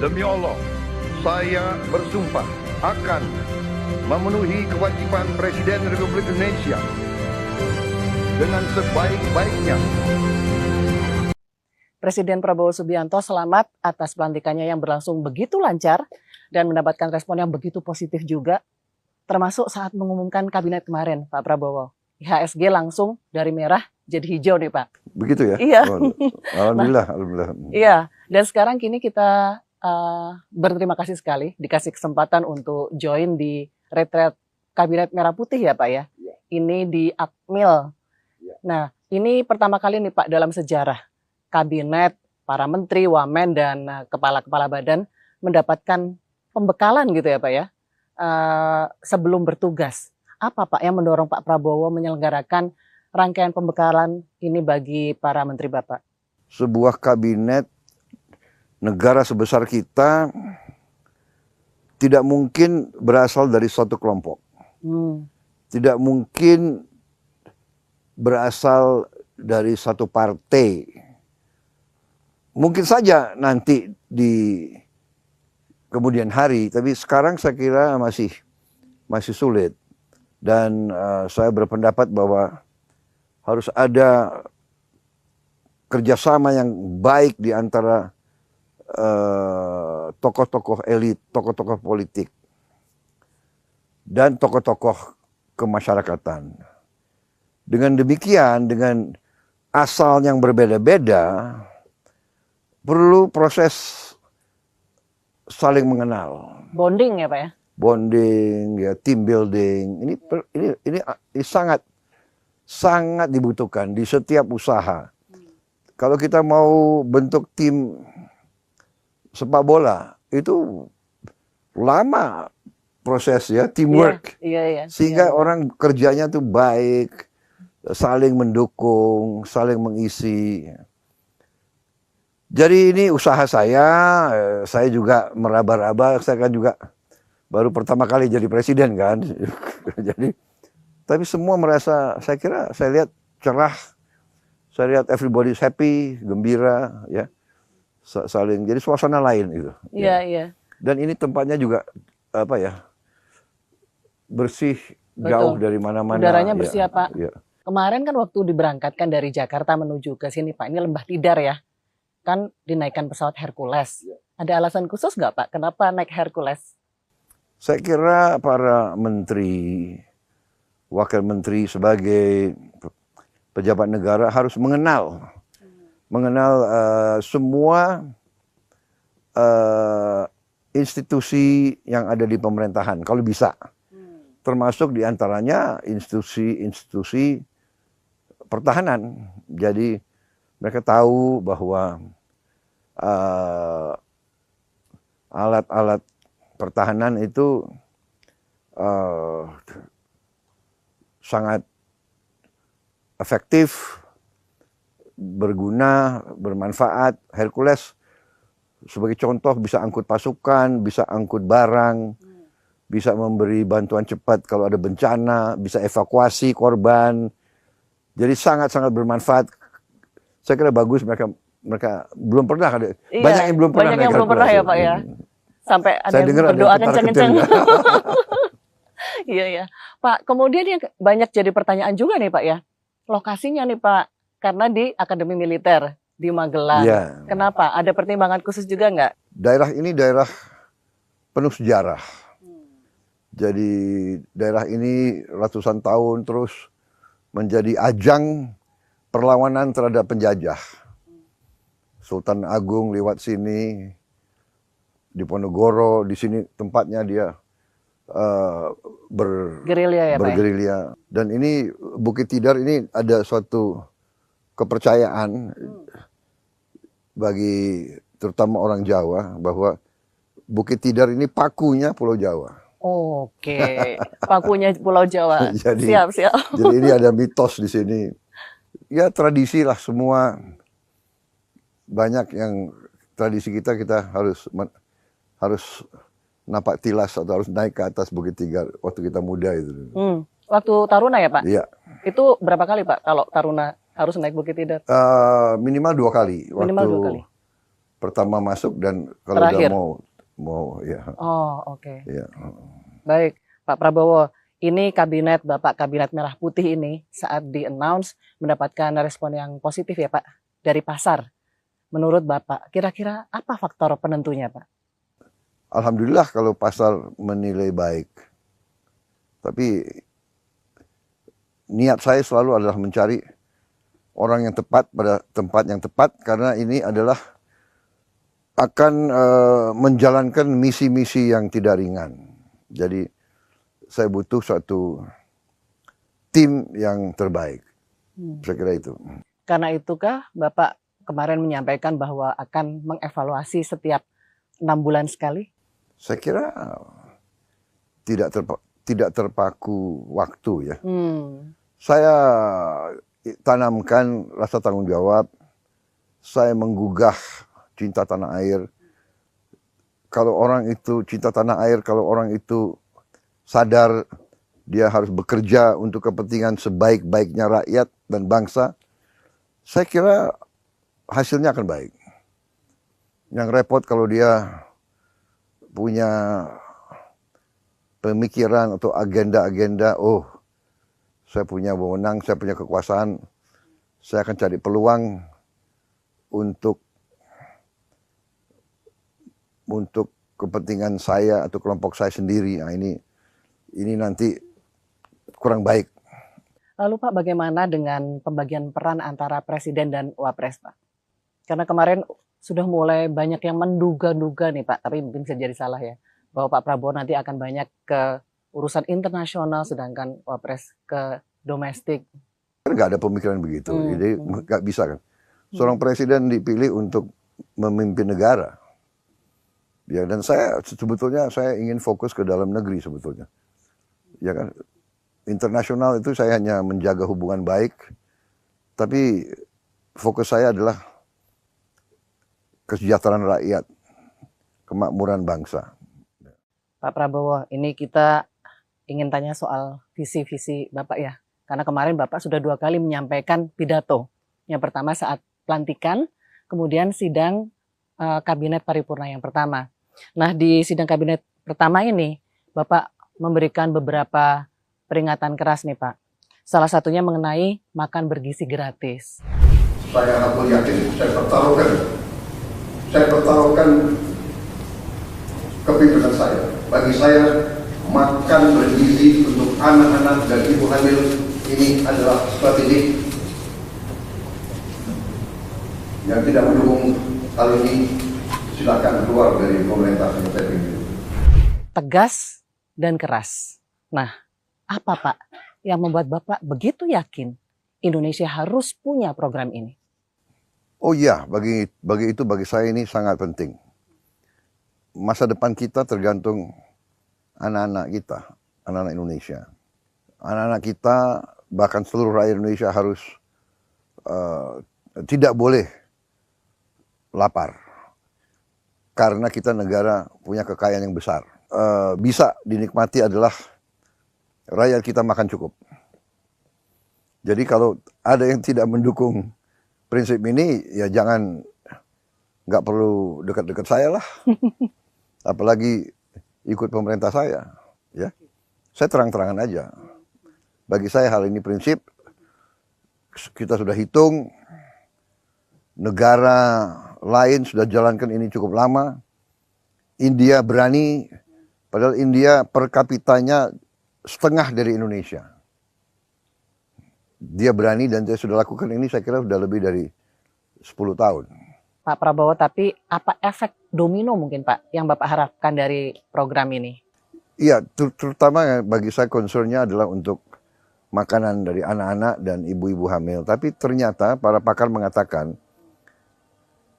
Demi Allah, saya bersumpah akan memenuhi kewajiban Presiden Republik Indonesia dengan sebaik-baiknya. Presiden Prabowo Subianto selamat atas pelantikannya yang berlangsung begitu lancar dan mendapatkan respon yang begitu positif juga, termasuk saat mengumumkan kabinet kemarin, Pak Prabowo. IHSG langsung dari merah jadi hijau nih, Pak. Begitu ya? Iya. Alhamdulillah, alhamdulillah. Iya, dan sekarang kini kita berterima kasih sekali dikasih kesempatan untuk join di retret Kabinet Merah Putih ya Pak ya. Ini di Akmil. Nah, ini pertama kali nih Pak dalam sejarah kabinet, para menteri, wamen, dan kepala-kepala badan mendapatkan pembekalan gitu ya Pak ya, sebelum bertugas. Apa Pak yang mendorong Pak Prabowo menyelenggarakan rangkaian pembekalan ini bagi para menteri Bapak? Sebuah kabinet negara sebesar kita tidak mungkin berasal dari suatu kelompok. Tidak mungkin berasal dari satu partai. Mungkin saja nanti di kemudian hari, tapi sekarang saya kira masih sulit. Dan saya berpendapat bahwa harus ada kerjasama yang baik di antara tokoh-tokoh elit, tokoh-tokoh politik, dan tokoh-tokoh kemasyarakatan. Dengan demikian, dengan asal yang berbeda-beda, perlu proses saling mengenal. Bonding ya Pak ya? Bonding, ya, team building. Ini sangat dibutuhkan di setiap usaha. Kalau kita mau bentuk tim sepak bola, itu lama proses ya, teamwork. Sehingga orang kerjanya tuh baik, saling mendukung, saling mengisi. Jadi ini usaha saya juga meraba-raba, saya kan juga baru pertama kali jadi presiden kan. Jadi, tapi semua merasa, saya lihat cerah, saya lihat everybody's happy, gembira, ya, saling, jadi suasana lain itu. Iya. Dan ini tempatnya juga apa ya, bersih, jauh dari mana-mana. Udaranya bersih ya Pak. Ya. Kemarin kan waktu diberangkatkan dari Jakarta menuju ke sini Pak, ini Lembah Tidar ya, kan dinaikkan pesawat Hercules. Ada alasan khusus nggak Pak, kenapa naik Hercules? Saya kira para menteri, wakil menteri sebagai pejabat negara harus mengenal semua institusi yang ada di pemerintahan, kalau bisa. Termasuk diantaranya institusi-institusi pertahanan. Jadi mereka tahu bahwa alat-alat pertahanan itu sangat efektif, berguna, bermanfaat. Hercules sebagai contoh bisa angkut pasukan, bisa angkut barang, bisa memberi bantuan cepat kalau ada bencana, bisa evakuasi korban. Jadi sangat-sangat bermanfaat. Saya kira bagus mereka belum pernah ada. Iya, banyak yang belum pernah. Banyak yang belum pernah ya Pak ya. Sampai ada saya yang berdoa kenceng-kenceng. Iya. Pak, kemudian yang banyak jadi pertanyaan juga nih Pak ya. Lokasinya nih Pak, karena di Akademi Militer di Magelang. Ya. Kenapa? Ada pertimbangan khusus juga nggak? Daerah ini daerah penuh sejarah. Jadi daerah ini ratusan tahun terus menjadi ajang perlawanan terhadap penjajah. Sultan Agung lewat sini, di Ponorogo, di sini tempatnya dia bergerilya ya Pak ya? Dan ini Bukit Tidar ini ada suatu kepercayaan bagi terutama orang Jawa bahwa Bukit Tidar ini pakunya Pulau Jawa. Oke, pakunya Pulau Jawa. Jadi, siap. Jadi ini ada mitos di sini. Ya tradisi lah semua. Banyak yang tradisi kita harus napak tilas atau harus naik ke atas Bukit Tidar waktu kita muda itu. Waktu Taruna ya Pak? Iya. Itu berapa kali Pak kalau Taruna harus naik Bukit Tidar? Minimal 2 kali. Minimal 2 kali. pertama masuk dan kalau udah Terakhir. mau ya, Oh, oke. ya. Baik, Pak Prabowo. Ini kabinet Bapak, Kabinet Merah Putih ini saat di-announce mendapatkan respon yang positif ya Pak dari pasar. Menurut Bapak, kira-kira apa faktor penentunya Pak? Alhamdulillah kalau pasar menilai baik. Tapi niat saya selalu adalah mencari orang yang tepat pada tempat yang tepat karena ini adalah akan menjalankan misi-misi yang tidak ringan. Jadi saya butuh suatu tim yang terbaik. Saya kira itu. Karena itukah Bapak kemarin menyampaikan bahwa akan mengevaluasi setiap 6 bulan sekali? Saya kira tidak terpaku waktu ya. Saya tanamkan rasa tanggung jawab. Saya menggugah cinta tanah air. Kalau orang itu cinta tanah air, kalau orang itu sadar dia harus bekerja untuk kepentingan sebaik-baiknya rakyat dan bangsa, saya kira hasilnya akan baik. Yang repot kalau dia punya pemikiran atau agenda-agenda, oh saya punya wewenang, saya punya kekuasaan, saya akan cari peluang untuk kepentingan saya atau kelompok saya sendiri. Nah, ini nanti kurang baik. Lalu Pak, bagaimana dengan pembagian peran antara Presiden dan Wapres Pak? Karena kemarin sudah mulai banyak yang menduga-duga nih Pak, tapi mungkin bisa jadi salah ya, bahwa Pak Prabowo nanti akan banyak ke urusan internasional, sedangkan Wapres ke domestik. Nggak ada pemikiran begitu, jadi nggak bisa kan. Seorang presiden dipilih untuk memimpin negara. Ya, dan sebetulnya saya ingin fokus ke dalam negeri sebetulnya. Ya kan, internasional itu saya hanya menjaga hubungan baik, tapi fokus saya adalah kesejahteraan rakyat, kemakmuran bangsa. Pak Prabowo, ini kita ingin tanya soal visi-visi Bapak ya. Karena kemarin Bapak sudah 2 kali menyampaikan pidato. Yang pertama saat pelantikan, kemudian sidang kabinet paripurna yang pertama. Nah, di sidang kabinet pertama ini, Bapak memberikan beberapa peringatan keras nih Pak. Salah satunya mengenai makan bergizi gratis. Saya aku yakin, saya pertaruhkan kepimpinan saya. Bagi saya, makan bergizi untuk anak-anak dan ibu hamil ini adalah strategi yang tidak mendukung hal ini. Silakan keluar dari pemerintah yang saya pimpin. Tegas dan keras. Nah, apa Pak yang membuat Bapak begitu yakin Indonesia harus punya program ini? Oh iya, bagi saya ini sangat penting. Masa depan kita tergantung anak-anak kita, anak-anak Indonesia. Anak-anak kita, bahkan seluruh rakyat Indonesia harus tidak boleh lapar. Karena kita negara punya kekayaan yang besar. Bisa dinikmati adalah rakyat kita makan cukup. Jadi kalau ada yang tidak mendukung prinsip ini, ya jangan, nggak perlu dekat-dekat saya lah. Apalagi ikut pemerintah saya. Ya, saya terang-terangan aja. Bagi saya hal ini prinsip, kita sudah hitung, negara lain sudah jalankan ini cukup lama. India berani, padahal India per kapitanya setengah dari Indonesia. Dia berani dan dia sudah lakukan ini saya kira sudah lebih dari 10 tahun. Pak Prabowo, tapi apa efek domino mungkin Pak yang Bapak harapkan dari program ini? Iya, terutama bagi saya concernnya adalah untuk makanan dari anak-anak dan ibu-ibu hamil. Tapi ternyata para pakar mengatakan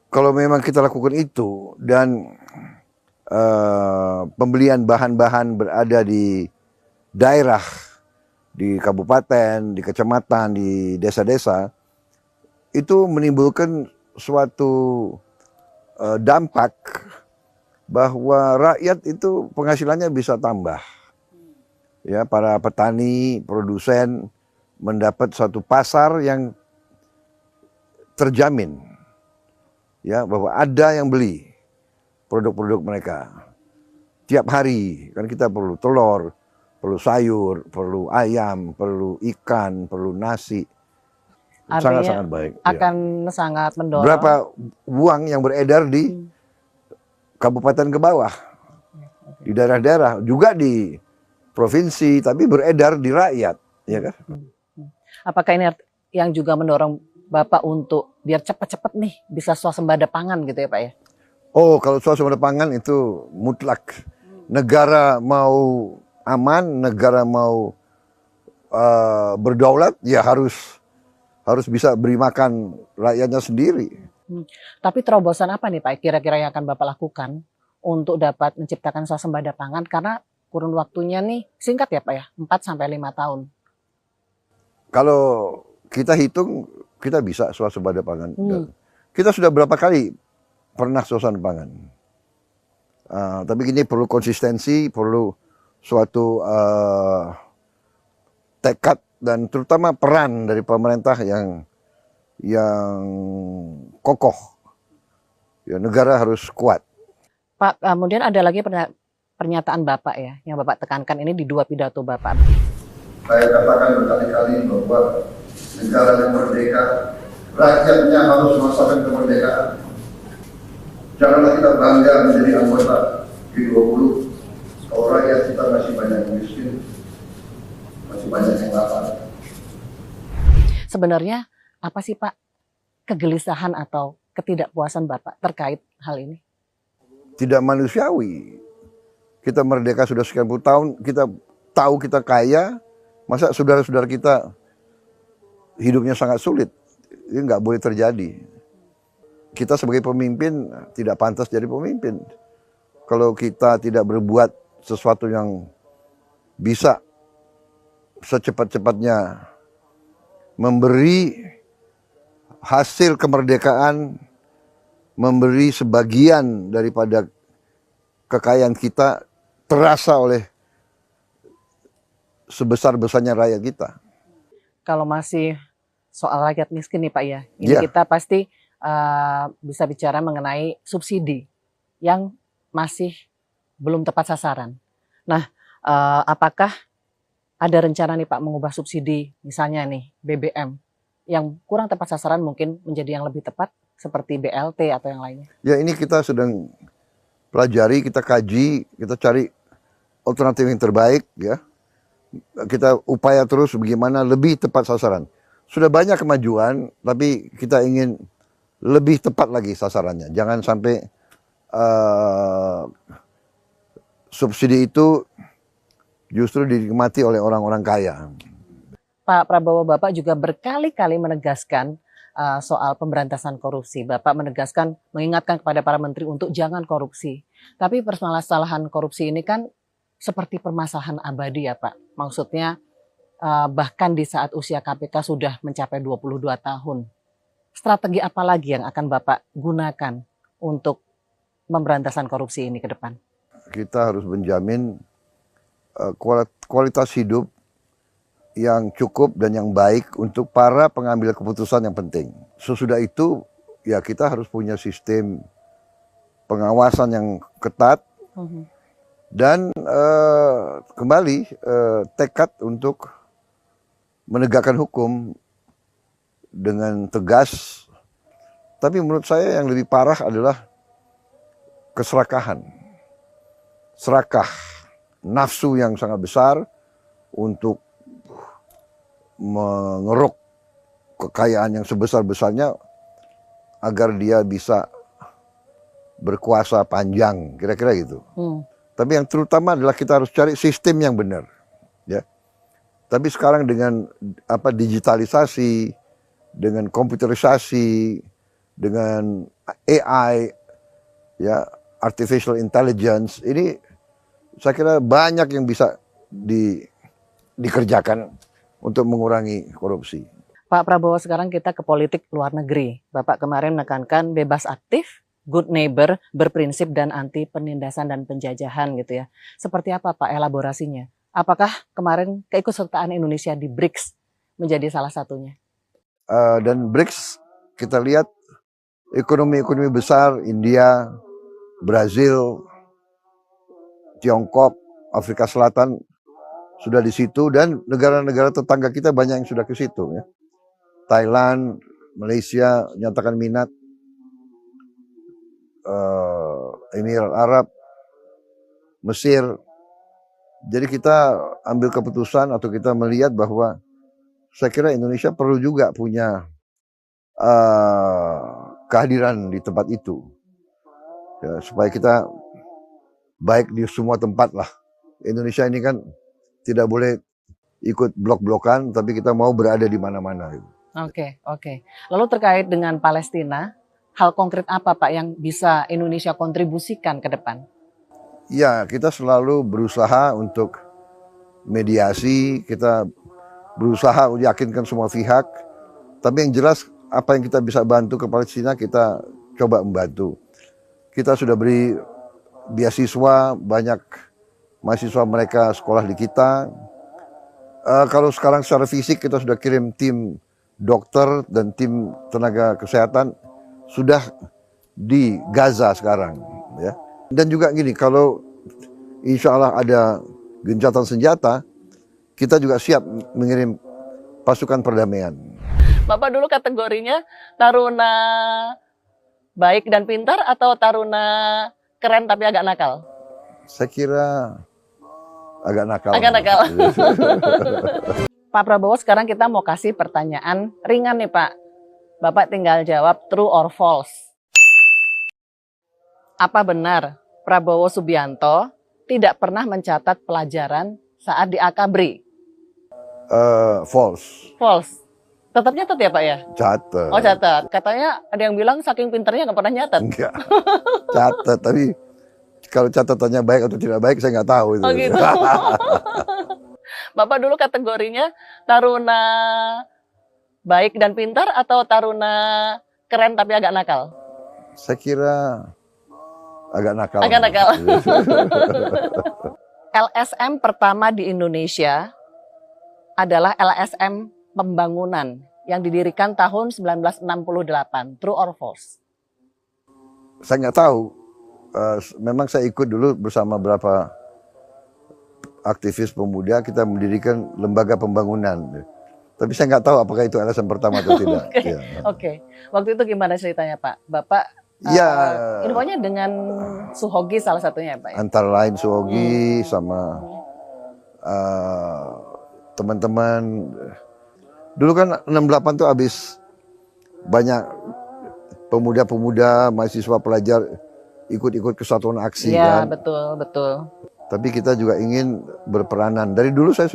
kalau memang kita lakukan itu dan pembelian bahan-bahan berada di daerah, di kabupaten, di kecamatan, di desa-desa, itu menimbulkan suatu dampak bahwa rakyat itu penghasilannya bisa tambah. Ya, para petani, produsen mendapat satu pasar yang terjamin. ya, bahwa ada yang beli produk-produk mereka. Tiap hari kan kita perlu telur, perlu sayur, perlu ayam, perlu ikan, perlu nasi. Artinya Sangat-sangat baik. Ya. akan sangat mendorong. Berapa uang yang beredar di kabupaten ke bawah, di daerah-daerah, juga di provinsi, tapi beredar di rakyat, ya kan? Apakah ini yang juga mendorong Bapak untuk biar cepat-cepat nih bisa swasembada pangan gitu ya Pak ya? Oh, kalau swasembada pangan itu mutlak. Negara mau aman, negara mau berdaulat, ya harus bisa beri makan rakyatnya sendiri. Tapi terobosan apa nih Pak kira-kira yang akan Bapak lakukan untuk dapat menciptakan swasembada pangan? Karena kurun waktunya nih singkat ya Pak ya, 4-5 tahun. Kalau kita hitung, kita bisa swasembada pangan. Kita sudah berapa kali pernah swasembada pangan. Tapi ini perlu konsistensi, perlu suatu tekad dan terutama peran dari pemerintah yang kokoh. Ya, negara harus kuat. Pak, kemudian ada lagi pernyataan Bapak ya, yang Bapak tekankan ini di 2 pidato Bapak. Saya katakan berkali-kali bahwa negara yang merdeka, rakyatnya harus merasakan kemerdekaan. Janganlah kita bangga menjadi anggota G20 kalau rakyat kita masih banyak yang miskin, masih banyak yang lapar. Sebenarnya apa sih Pak kegelisahan atau ketidakpuasan Bapak terkait hal ini? Tidak manusiawi. Kita merdeka sudah sekian puluh tahun, kita tahu kita kaya, masa saudara-saudara kita hidupnya sangat sulit. Ini nggak boleh terjadi. Kita sebagai pemimpin tidak pantas jadi pemimpin. Kalau kita tidak berbuat sesuatu yang bisa secepat-cepatnya memberi hasil kemerdekaan, memberi sebagian daripada kekayaan kita terasa oleh sebesar-besarnya rakyat kita. Kalau masih soal rakyat miskin nih Pak ya, ini kita pasti bisa bicara mengenai subsidi yang masih belum tepat sasaran. Nah, apakah ada rencana nih Pak mengubah subsidi misalnya nih BBM yang kurang tepat sasaran mungkin menjadi yang lebih tepat seperti BLT atau yang lainnya? Ya, ini kita sedang pelajari, kita kaji, kita cari alternatif yang terbaik ya. Kita upaya terus bagaimana lebih tepat sasaran. Sudah banyak kemajuan, tapi kita ingin lebih tepat lagi sasarannya. Jangan sampai subsidi itu justru dinikmati oleh orang-orang kaya. Pak Prabowo, Bapak juga berkali-kali menegaskan soal pemberantasan korupsi. Bapak menegaskan, mengingatkan kepada para menteri untuk jangan korupsi. Tapi permasalahan korupsi ini kan seperti permasalahan abadi ya Pak. Maksudnya bahkan di saat usia KPK sudah mencapai 22 tahun. Strategi apa lagi yang akan Bapak gunakan untuk pemberantasan korupsi ini ke depan? Kita harus menjamin kualitas hidup yang cukup dan yang baik untuk para pengambil keputusan yang penting. Sesudah itu ya kita harus punya sistem pengawasan yang ketat dan kembali tekad untuk menegakkan hukum dengan tegas. Tapi menurut saya yang lebih parah adalah keserakahan. Serakah, nafsu yang sangat besar untuk mengeruk kekayaan yang sebesar-besarnya agar dia bisa berkuasa panjang, kira-kira gitu. Tapi yang terutama adalah kita harus cari sistem yang benar, ya. Tapi sekarang dengan digitalisasi, dengan komputerisasi, dengan AI, ya, artificial intelligence, ini saya kira banyak yang bisa dikerjakan untuk mengurangi korupsi. Pak Prabowo, sekarang kita ke politik luar negeri. Bapak kemarin menekankan bebas aktif, good neighbor, berprinsip dan anti penindasan dan penjajahan gitu ya. Seperti apa Pak elaborasinya? Apakah kemarin keikutsertaan Indonesia di BRICS menjadi salah satunya? Dan BRICS kita lihat ekonomi-ekonomi besar, India, Brazil, Tiongkok, Afrika Selatan sudah di situ, dan negara-negara tetangga kita banyak yang sudah ke situ ya. Thailand, Malaysia nyatakan minat, Emirat Arab, Mesir. Jadi kita ambil keputusan atau kita melihat bahwa saya kira Indonesia perlu juga punya kehadiran di tempat itu ya, supaya kita baik di semua tempat lah. Indonesia ini kan tidak boleh ikut blok-blokan, tapi kita mau berada di mana-mana. Oke. Lalu terkait dengan Palestina, hal konkret apa Pak yang bisa Indonesia kontribusikan ke depan? Ya, kita selalu berusaha untuk mediasi, kita berusaha meyakinkan semua pihak, tapi yang jelas apa yang kita bisa bantu ke Palestina kita coba membantu. Kita sudah beri beasiswa, banyak mahasiswa mereka sekolah di kita. Kalau sekarang secara fisik kita sudah kirim tim dokter dan tim tenaga kesehatan sudah di Gaza sekarang ya. Dan juga gini, kalau insya Allah ada gencatan senjata, kita juga siap mengirim pasukan perdamaian. Bapak dulu kategorinya taruna baik dan pintar atau taruna keren tapi agak nakal? Saya kira agak nakal. Agak nakal. Pak Prabowo, sekarang kita mau kasih pertanyaan ringan nih Pak. Bapak tinggal jawab true or false. Apa benar Prabowo Subianto tidak pernah mencatat pelajaran saat di Akabri? False. False. Tetap nyatat ya Pak ya? Catat. Oh catat. Katanya ada yang bilang saking pinternya nggak pernah nyatat. Enggak. Catat, tapi kalau catatannya baik atau tidak baik saya nggak tahu itu. Oh gitu. Bapak dulu kategorinya taruna baik dan pintar atau taruna keren tapi agak nakal? Saya kira agak nakal. Agak nakal. LSM pertama di Indonesia adalah LSM Pembangunan yang didirikan tahun 1968. True or false? Saya nggak tahu. Memang saya ikut dulu bersama beberapa aktivis pemuda, kita mendirikan lembaga pembangunan. Tapi saya nggak tahu apakah itu LSM pertama atau tidak. Oke. Waktu itu gimana ceritanya Pak? Bapak infonya dengan Suhogi salah satunya ya Pak? Ya? Antara lain Suhogi sama teman-teman. Dulu kan 68 tuh habis banyak pemuda-pemuda, mahasiswa pelajar ikut-ikut kesatuan aksi ya, kan. Betul. Tapi kita juga ingin berperanan. Dari dulu saya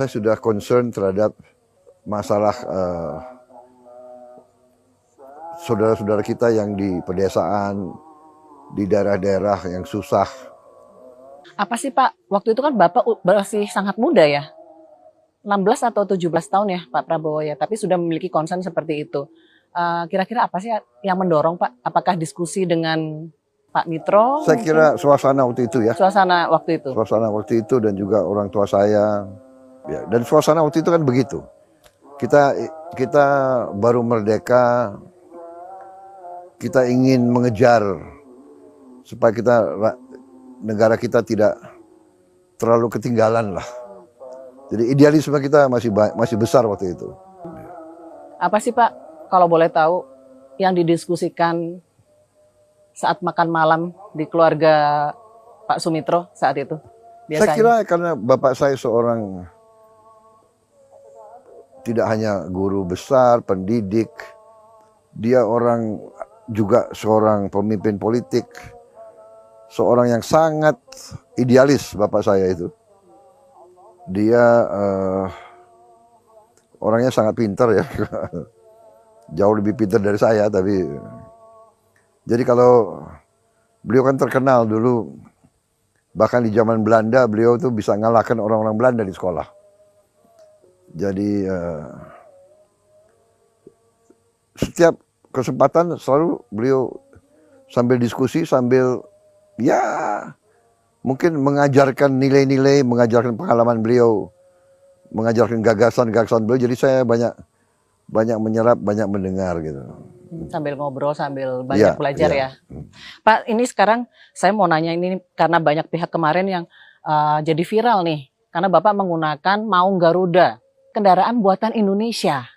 sudah concern terhadap masalah saudara-saudara kita yang di pedesaan, di daerah-daerah yang susah. Apa sih Pak, waktu itu kan Bapak masih sangat muda ya? 16 atau 17 tahun ya Pak Prabowo ya, tapi sudah memiliki concern seperti itu. Kira-kira apa sih yang mendorong Pak? Apakah diskusi dengan Pak Mitro? Saya kira suasana waktu itu ya. Suasana waktu itu. Suasana waktu itu dan juga orang tua saya. Ya, dan suasana waktu itu kan begitu. Kita baru merdeka, kita ingin mengejar supaya negara kita tidak terlalu ketinggalan lah. Jadi idealisme kita masih besar waktu itu. Apa sih Pak, kalau boleh tahu, yang didiskusikan saat makan malam di keluarga Pak Sumitro saat itu? Biasanya. Saya kira karena bapak saya seorang tidak hanya guru besar, pendidik, dia juga seorang pemimpin politik, seorang yang sangat idealis bapak saya itu. Dia orangnya sangat pintar ya, jauh lebih pintar dari saya. Tapi jadi kalau beliau kan terkenal dulu, bahkan di zaman Belanda beliau tuh bisa ngalahkan orang-orang Belanda di sekolah. Jadi setiap kesempatan selalu beliau sambil diskusi, sambil ya mungkin mengajarkan nilai-nilai, mengajarkan pengalaman beliau, mengajarkan gagasan-gagasan beliau. Jadi saya banyak banyak menyerap, banyak mendengar gitu. Sambil ngobrol, sambil banyak Iya, belajar iya. ya. Pak, ini sekarang saya mau nanya ini karena banyak pihak kemarin yang jadi viral nih. Karena Bapak menggunakan Maung Garuda, kendaraan buatan Indonesia.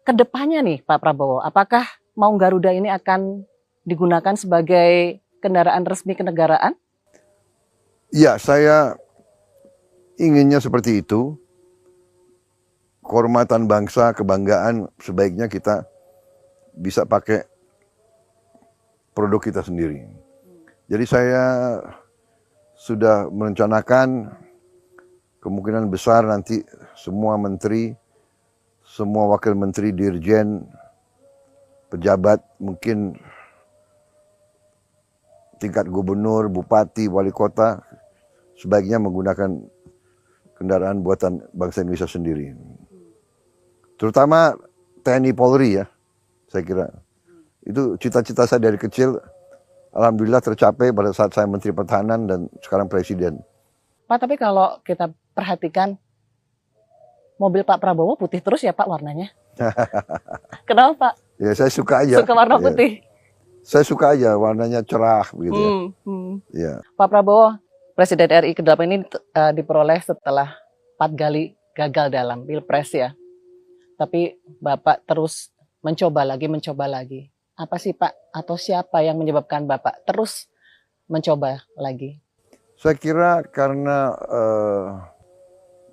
Kedepannya nih Pak Prabowo, apakah Maung Garuda ini akan digunakan sebagai kendaraan resmi kenegaraan? Iya, saya inginnya seperti itu. Kehormatan bangsa, kebanggaan, sebaiknya kita bisa pakai produk kita sendiri. Jadi saya sudah merencanakan kemungkinan besar nanti semua menteri, semua wakil menteri, dirjen, pejabat, mungkin tingkat gubernur, bupati, wali kota, sebaiknya menggunakan kendaraan buatan bangsa Indonesia sendiri. Terutama TNI Polri ya, saya kira. Itu cita-cita saya dari kecil, alhamdulillah tercapai pada saat saya Menteri Pertahanan dan sekarang Presiden. Pak, tapi kalau kita perhatikan mobil Pak Prabowo putih terus ya Pak warnanya. Kenapa Pak? Ya saya suka aja. Suka warna Ya, putih? saya suka aja, warnanya cerah begitu ya. Ya. Pak Prabowo, Presiden RI ke-8 ini diperoleh setelah 4 kali gagal dalam Pilpres ya. Tapi Bapak terus mencoba lagi. Apa sih Pak? Atau siapa yang menyebabkan Bapak terus mencoba lagi? Saya kira karena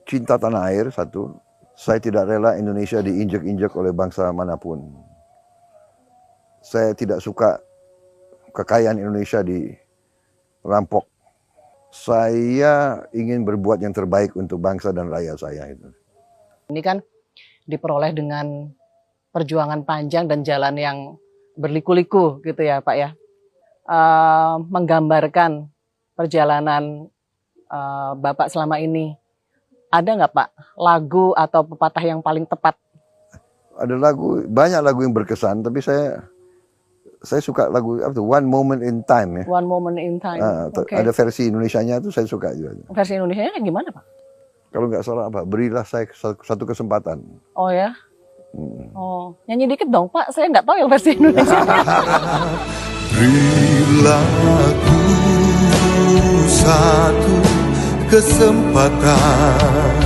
cinta tanah air satu, saya tidak rela Indonesia diinjak-injak oleh bangsa manapun. Saya tidak suka kekayaan Indonesia dirampok. Saya ingin berbuat yang terbaik untuk bangsa dan rakyat saya itu. Ini kan diperoleh dengan perjuangan panjang dan jalan yang berliku-liku gitu ya Pak ya. Menggambarkan perjalanan Bapak selama ini. Ada nggak Pak lagu atau pepatah yang paling tepat? Ada banyak lagu yang berkesan, tapi saya suka lagu apa tuh, One Moment in Time ya. One Moment in Time. Oke. Ada versi Indonesianya tuh saya suka juga. Versi Indonesianya kayak gimana Pak? Kalau nggak salah apa, berilah saya satu kesempatan. Oh ya? Oh, nyanyi dikit dong Pak, saya nggak tahu yang versi Indonesia. Berilah aku satu kesempatan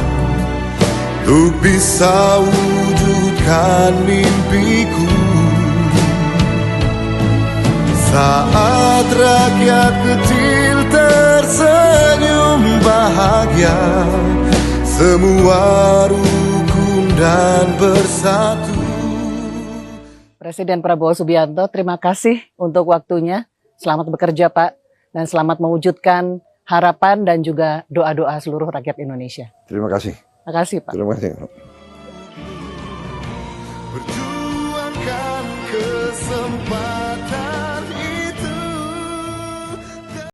untuk bisa wujudkan mimpiku. Saat rakyat kecil tersenyum bahagia, semua rukun dan bersatu. Presiden Prabowo Subianto, terima kasih untuk waktunya. Selamat bekerja Pak, dan selamat mewujudkan harapan dan juga doa-doa seluruh rakyat Indonesia. Terima kasih. Terima kasih Pak. Terima kasih. Perjuangkan kesempatan.